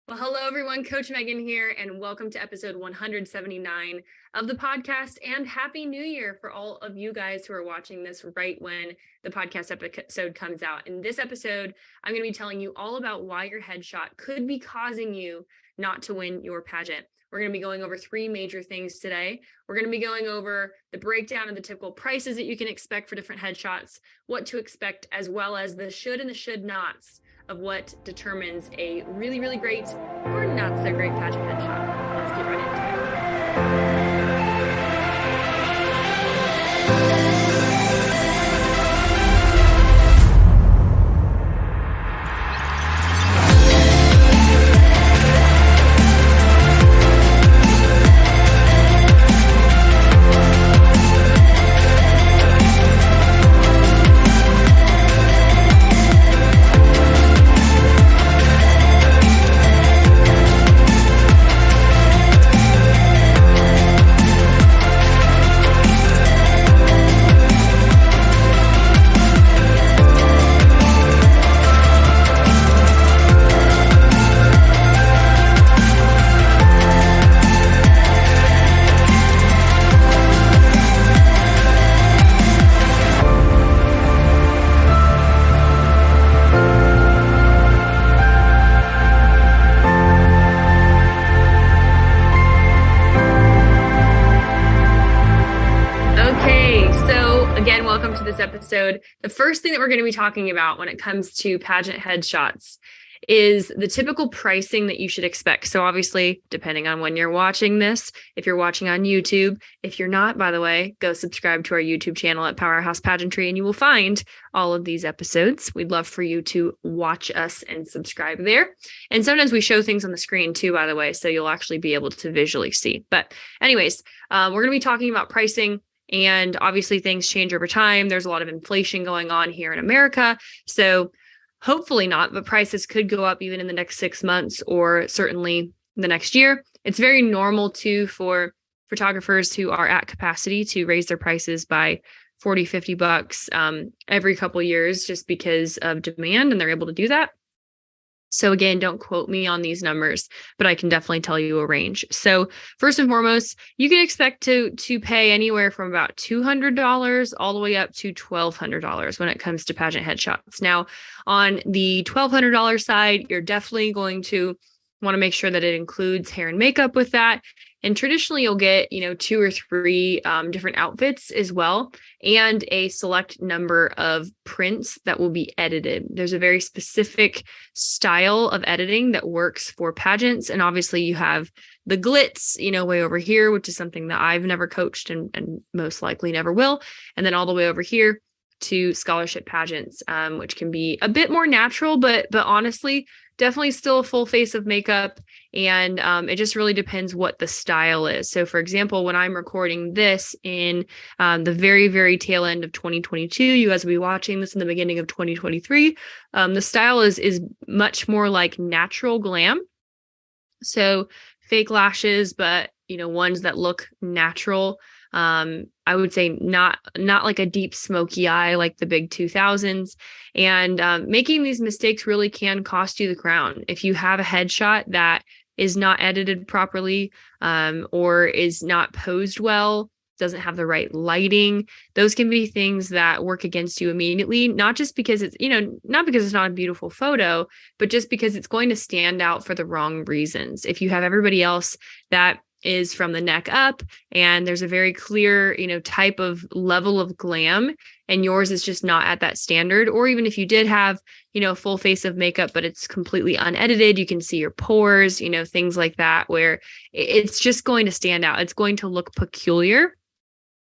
Well, hello everyone, Coach Megan here, and welcome to episode 179 of the podcast, and Happy New Year for all of you guys who are watching this right when the podcast episode comes out. In this episode, I'm going to be telling you all about why your headshot could be causing you not to win your pageant. We're going to be going over three major things today. We're going to be going over the breakdown of the typical prices that you can expect for different headshots, what to expect, as well as the should and the should nots of what determines a really, really great or not so great pageant headshot. Let's get right into it. Episode. The first thing that we're going to be talking about when it comes to pageant headshots is the typical pricing that you should expect. So obviously, depending on when you're watching this, if you're watching on YouTube, if you're not, by the way, go subscribe to our YouTube channel at Powerhouse Pageantry and you will find all of these episodes. We'd love for you to watch us and subscribe there. And sometimes we show things on the screen too, by the way, so you'll actually be able to visually see. But anyways, we're going to be talking about pricing. And obviously things change over time. There's a lot of inflation going on here in America. So hopefully not, but prices could go up even in the next 6 months or certainly the next year. It's very normal too for photographers who are at capacity to raise their prices by $40, $50 every couple of years just because of demand, and they're able to do that. So again, don't quote me on these numbers, but I can definitely tell you a range. So first and foremost, you can expect to pay anywhere from about $200 all the way up to $1,200 when it comes to pageant headshots. Now, on the $1,200 side, you're definitely going to want to make sure that it includes hair and makeup with that. And traditionally you'll get, 2 or 3 different outfits as well, and a select number of prints that will be edited. There's a very specific style of editing that works for pageants. And obviously you have the glitz, way over here, which is something that I've never coached and most likely never will. And then all the way over here to scholarship pageants, which can be a bit more natural, but honestly, definitely still a full face of makeup. And it just really depends what the style is. So for example, when I'm recording this in the very, very tail end of 2022, you guys will be watching this in the beginning of 2023. The style is much more like natural glam. So fake lashes, but ones that look natural. I would say not like a deep smoky eye like the big 2000s. And making these mistakes really can cost you the crown. If you have a headshot that is not edited properly, or is not posed well, doesn't have the right lighting, those can be things that work against you immediately, not just because it's, not because it's not a beautiful photo, but just because it's going to stand out for the wrong reasons. If you have everybody else that is from the neck up and there's a very clear, type of level of glam, and yours is just not at that standard, or even if you did have, a full face of makeup, but it's completely unedited, you can see your pores, things like that, where it's just going to stand out. It's going to look peculiar.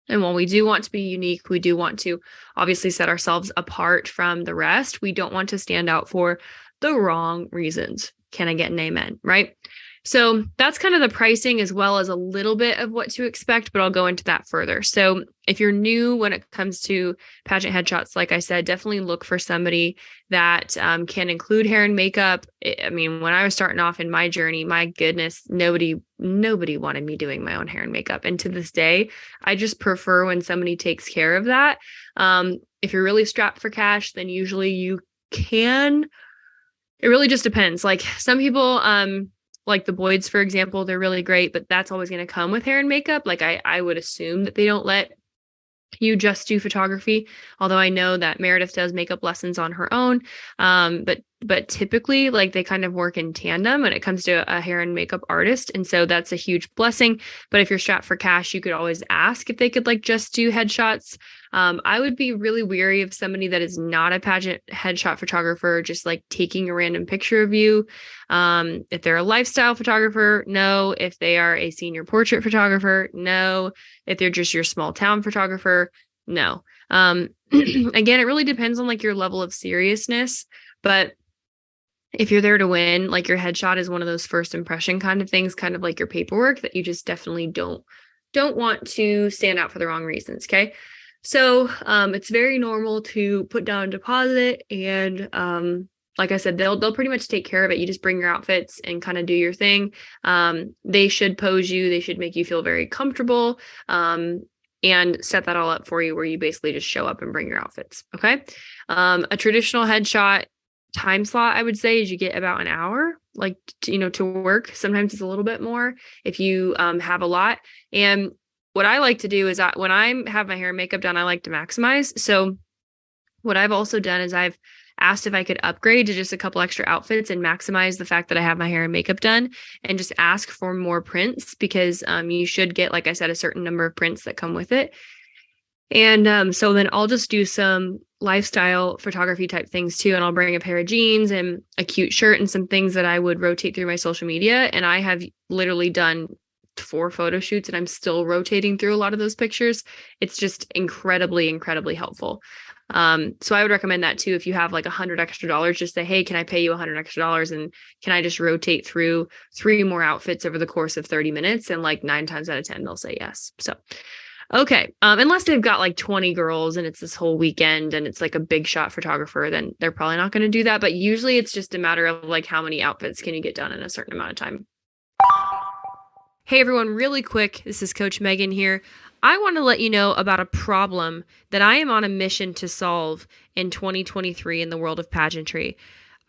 And while we do want to be unique, we do want to obviously set ourselves apart from the rest. We don't want to stand out for the wrong reasons. Can I get an amen? Right? So that's kind of the pricing as well as a little bit of what to expect, but I'll go into that further. So if you're new when it comes to pageant headshots, like I said, definitely look for somebody that can include hair and makeup. I mean, when I was starting off in my journey, my goodness, nobody wanted me doing my own hair and makeup. And to this day, I just prefer when somebody takes care of that. If you're really strapped for cash, then usually you can It really just depends. Like some people, like the Boyds, for example, they're really great, but that's always going to come with hair and makeup. Like I would assume that they don't let you just do photography, although I know that Meredith does makeup lessons on her own. But typically like they kind of work in tandem when it comes to a hair and makeup artist. And so that's a huge blessing. But if you're strapped for cash, you could always ask if they could like just do headshots. I would be really weary of somebody that is not a pageant headshot photographer, just like taking a random picture of you. If they're a lifestyle photographer, no. If they are a senior portrait photographer, no. If they're just your small town photographer, no. Again, it really depends on like your level of seriousness, but if you're there to win, like your headshot is one of those first impression kind of things, kind of like your paperwork that you just definitely don't want to stand out for the wrong reasons. Okay. So it's very normal to put down a deposit and like I said, they'll pretty much take care of it. You just bring your outfits and kind of do your thing. They should pose you. They should make you feel very comfortable and set that all up for you where you basically just show up and bring your outfits. Okay. A traditional headshot time slot, I would say, is you get about an hour, like, to work. Sometimes it's a little bit more if you have a lot. And what I like to do is when I have my hair and makeup done, I like to maximize. So what I've also done is I've asked if I could upgrade to just a couple extra outfits and maximize the fact that I have my hair and makeup done and just ask for more prints because you should get, like I said, a certain number of prints that come with it. And so then I'll just do some lifestyle photography type things too. And I'll bring a pair of jeans and a cute shirt and some things that I would rotate through my social media. And I have literally done 4 photo shoots and I'm still rotating through a lot of those pictures. It's just incredibly, incredibly helpful. So I would recommend that too. If you have like $100 extra, just say, hey, can I pay you $100 extra? And can I just rotate through 3 more outfits over the course of 30 minutes? And like 9 times out of 10, they'll say yes. So, okay. Unless they've got like 20 girls and it's this whole weekend and it's like a big shot photographer, then they're probably not going to do that. But usually it's just a matter of like, how many outfits can you get done in a certain amount of time? Hey everyone, really quick. This is Coach Megan here. I want to let you know about a problem that I am on a mission to solve in 2023 in the world of pageantry.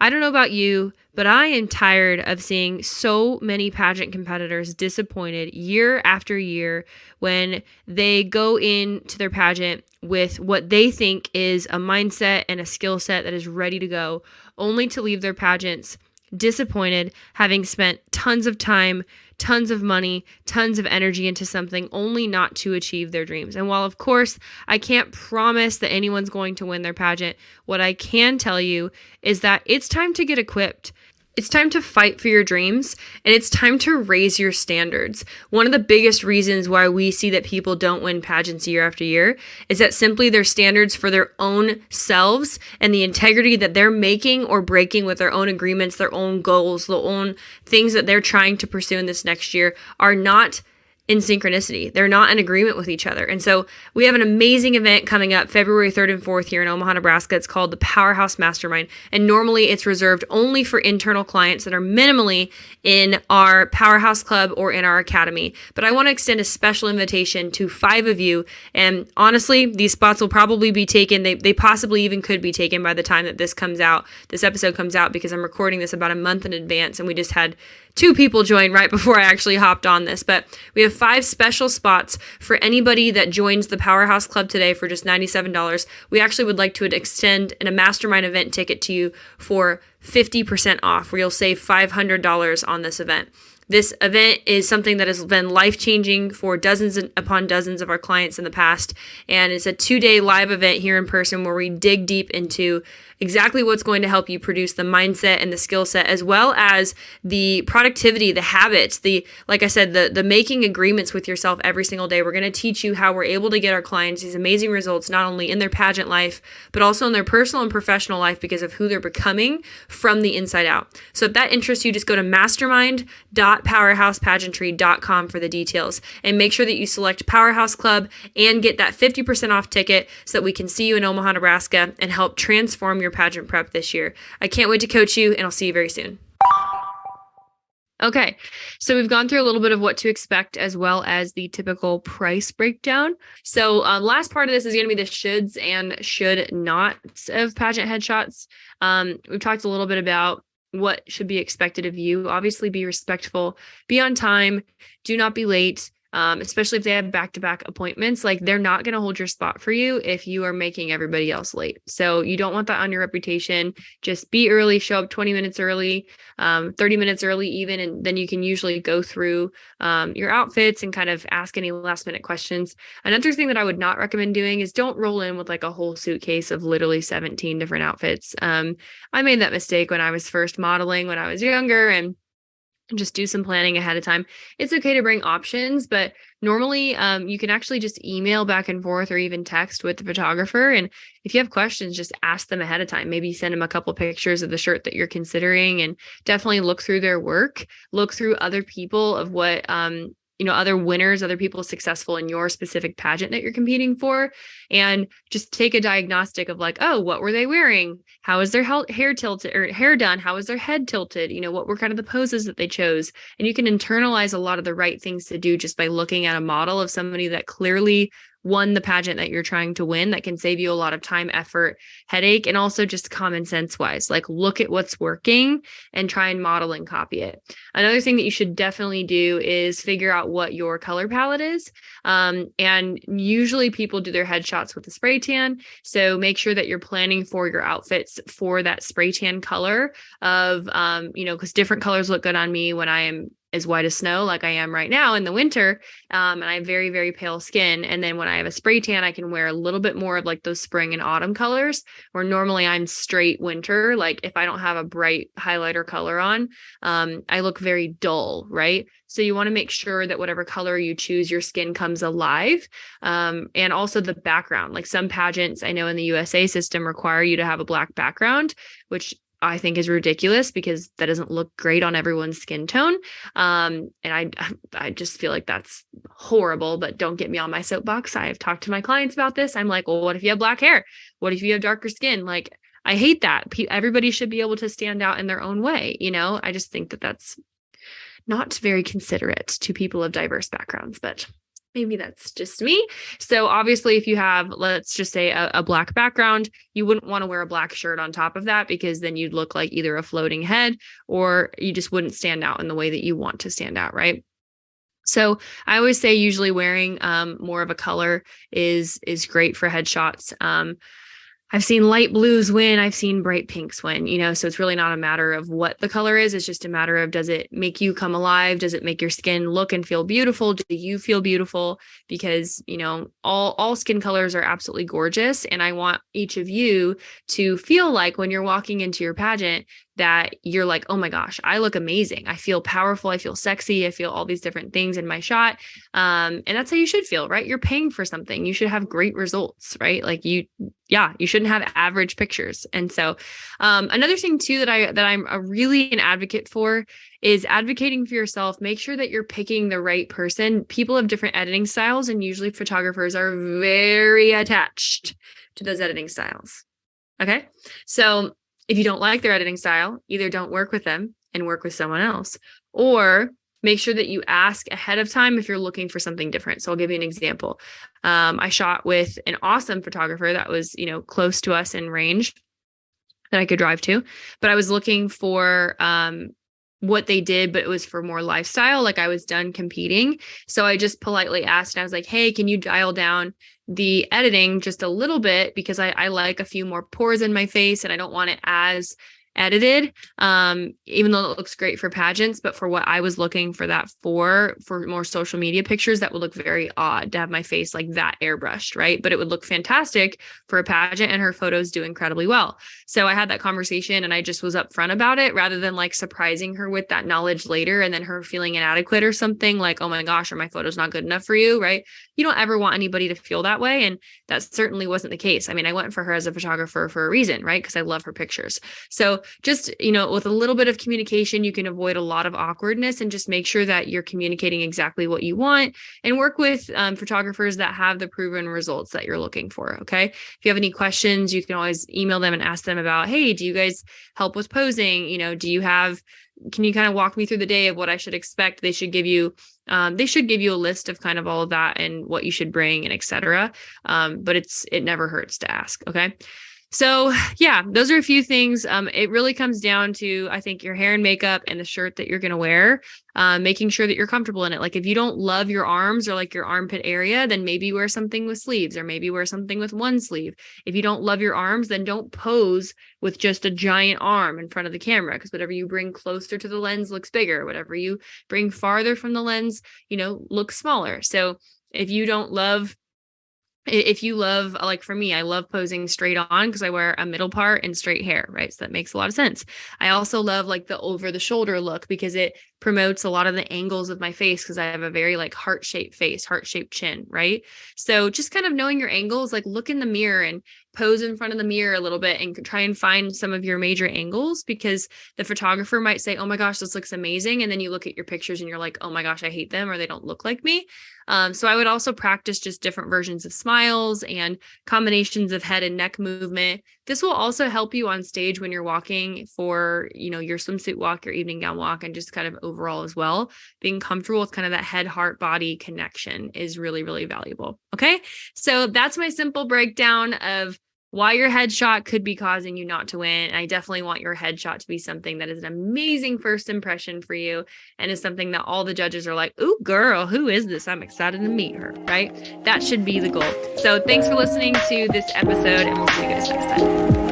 I don't know about you, but I am tired of seeing so many pageant competitors disappointed year after year when they go into their pageant with what they think is a mindset and a skill set that is ready to go, only to leave their pageants disappointed, having spent tons of time, tons of money, tons of energy into something only not to achieve their dreams. And while, of course, I can't promise that anyone's going to win their pageant, what I can tell you is that it's time to get equipped. It's time to fight for your dreams, and it's time to raise your standards. One of the biggest reasons why we see that people don't win pageants year after year is that simply their standards for their own selves and the integrity that they're making or breaking with their own agreements, their own goals, the own things that they're trying to pursue in this next year are not in synchronicity. They're not in agreement with each other. And so we have an amazing event coming up February 3rd and 4th here in Omaha, Nebraska. It's called the Powerhouse Mastermind. And normally it's reserved only for internal clients that are minimally in our Powerhouse Club or in our academy. But I want to extend a special invitation to 5 of you. And honestly, these spots will probably be taken. They possibly even could be taken by the time that this episode comes out, because I'm recording this about a month in advance and we just had 2 people join right before I actually hopped on this. But we have 5 special spots for anybody that joins the Powerhouse Club today for just $97. We actually would like to extend a mastermind event ticket to you for 50% off, where you'll save $500 on this event. This event is something that has been life-changing for dozens upon dozens of our clients in the past, and it's a 2-day live event here in person where we dig deep into exactly what's going to help you produce the mindset and the skill set, as well as the productivity, the habits, like I said, the making agreements with yourself every single day. We're going to teach you how we're able to get our clients these amazing results, not only in their pageant life, but also in their personal and professional life because of who they're becoming from the inside out. So if that interests you, just go to mastermind.powerhousepageantry.com for the details, and make sure that you select Powerhouse Club and get that 50% off ticket so that we can see you in Omaha, Nebraska and help transform your pageant prep this year. I can't wait to coach you, and I'll see you very soon. Okay, so we've gone through a little bit of what to expect as well as the typical price breakdown. So last part of this is going to be the shoulds and should nots of pageant headshots. We've talked a little bit about what should be expected of you. Obviously, be respectful, be on time, do not be late. Especially if they have back-to-back appointments, like they're not going to hold your spot for you if you are making everybody else late. So you don't want that on your reputation. Just be early, show up 20 minutes early, 30 minutes early even, and then you can usually go through your outfits and kind of ask any last minute questions. Another thing that I would not recommend doing is don't roll in with like a whole suitcase of literally 17 different outfits. I made that mistake when I was first modeling when I was younger, and just do some planning ahead of time. It's okay to bring options, but normally you can actually just email back and forth or even text with the photographer. And if you have questions, just ask them ahead of time. Maybe send them a couple pictures of the shirt that you're considering, and definitely look through their work, look through other people of what, other winners, other people successful in your specific pageant that you're competing for, and just take a diagnostic of like, oh, what were they wearing? How is their hair tilted or hair done? How is their head tilted? What were kind of the poses that they chose? And you can internalize a lot of the right things to do just by looking at a model of somebody that clearly won the pageant that you're trying to win, that can save you a lot of time, effort, headache, and also just common sense wise, like look at what's working and try and model and copy it. Another thing that you should definitely do is figure out what your color palette is. And usually people do their headshots with a spray tan. So make sure that you're planning for your outfits for that spray tan color of, because different colors look good on me when I am as white as snow, like I am right now in the winter. And I have very, very pale skin. And then when I have a spray tan, I can wear a little bit more of like those spring and autumn colors, where normally I'm straight winter. Like if I don't have a bright highlighter color on, I look very dull, right? So you want to make sure that whatever color you choose, your skin comes alive. And also the background, like some pageants I know in the USA system require you to have a black background, which I think is ridiculous because that doesn't look great on everyone's skin tone. And I just feel like that's horrible, but don't get me on my soapbox. I've talked to my clients about this. I'm like, well, what if you have black hair? What if you have darker skin? Like, I hate that. Everybody should be able to stand out in their own way. I just think that that's not very considerate to people of diverse backgrounds, but maybe that's just me. So obviously if you have, let's just say a black background, you wouldn't want to wear a black shirt on top of that, because then you'd look like either a floating head or you just wouldn't stand out in the way that you want to stand out, right? So I always say usually wearing more of a color is great for headshots. I've seen light blues win. I've seen bright pinks win, so it's really not a matter of what the color is. It's just a matter of, does it make you come alive? Does it make your skin look and feel beautiful? Do you feel beautiful? Because, all skin colors are absolutely gorgeous. And I want each of you to feel like when you're walking into your pageant that you're like, oh my gosh, I look amazing. I feel powerful. I feel sexy. I feel all these different things in my shot. And that's how you should feel, right? You're paying for something. You should have great results, right? Like you shouldn't have average pictures. And so another thing too that I'm really an advocate for is advocating for yourself. Make sure that you're picking the right person. People have different editing styles, and usually photographers are very attached to those editing styles. Okay. So if you don't like their editing style, either don't work with them and work with someone else, or make sure that you ask ahead of time if you're looking for something different. So I'll give you an example. I shot with an awesome photographer that was, close to us in range that I could drive to, but I was looking for what they did, but it was for more lifestyle. Like I was done competing. So I just politely asked, and I was like, hey, can you dial down the editing just a little bit, because I like a few more pores in my face and I don't want it as edited, even though it looks great for pageants, but for what I was looking for that for more social media pictures, that would look very odd to have my face like that airbrushed, right? But it would look fantastic for a pageant, and her photos do incredibly well. So I had that conversation and I just was upfront about it, rather than like surprising her with that knowledge later and then her feeling inadequate or something, like, oh my gosh, are my photos not good enough for you, right? You don't ever want anybody to feel that way. And that certainly wasn't the case. I mean, I went for her as a photographer for a reason, right? Because I love her pictures. So just, with a little bit of communication, you can avoid a lot of awkwardness, and just make sure that you're communicating exactly what you want, and work with photographers that have the proven results that you're looking for. Okay. If you have any questions, you can always email them and ask them about, hey, do you guys help with posing? Can you kind of walk me through the day of what I should expect? They should give you a list of kind of all of that and what you should bring and et cetera. But it never hurts to ask. Okay. So yeah, those are a few things. It really comes down to, I think, your hair and makeup and the shirt that you're going to wear, making sure that you're comfortable in it. Like if you don't love your arms or like your armpit area, then maybe wear something with sleeves, or maybe wear something with one sleeve. If you don't love your arms, then don't pose with just a giant arm in front of the camera, because whatever you bring closer to the lens looks bigger. Whatever you bring farther from the lens, looks smaller. So if you don't love if you love, like for me, I love posing straight on because I wear a middle part and straight hair, right? So that makes a lot of sense. I also love like the over the shoulder look because it promotes a lot of the angles of my face, because I have a very like heart-shaped face, heart-shaped chin, right? So just kind of knowing your angles, like look in the mirror and pose in front of the mirror a little bit and try and find some of your major angles, because the photographer might say, oh my gosh, this looks amazing. And then you look at your pictures and you're like, oh my gosh, I hate them, or they don't look like me. So I would also practice just different versions of smiles and combinations of head and neck movement. This will also help you on stage when you're walking for, your swimsuit walk, your evening gown walk, and just kind of overall as well. Being comfortable with kind of that head, heart, body connection is really, really valuable. Okay. So that's my simple breakdown of why your headshot could be causing you not to win. And I definitely want your headshot to be something that is an amazing first impression for you and is something that all the judges are like, ooh, girl, who is this? I'm excited to meet her, right? That should be the goal. So thanks for listening to this episode, and we'll see you guys next time.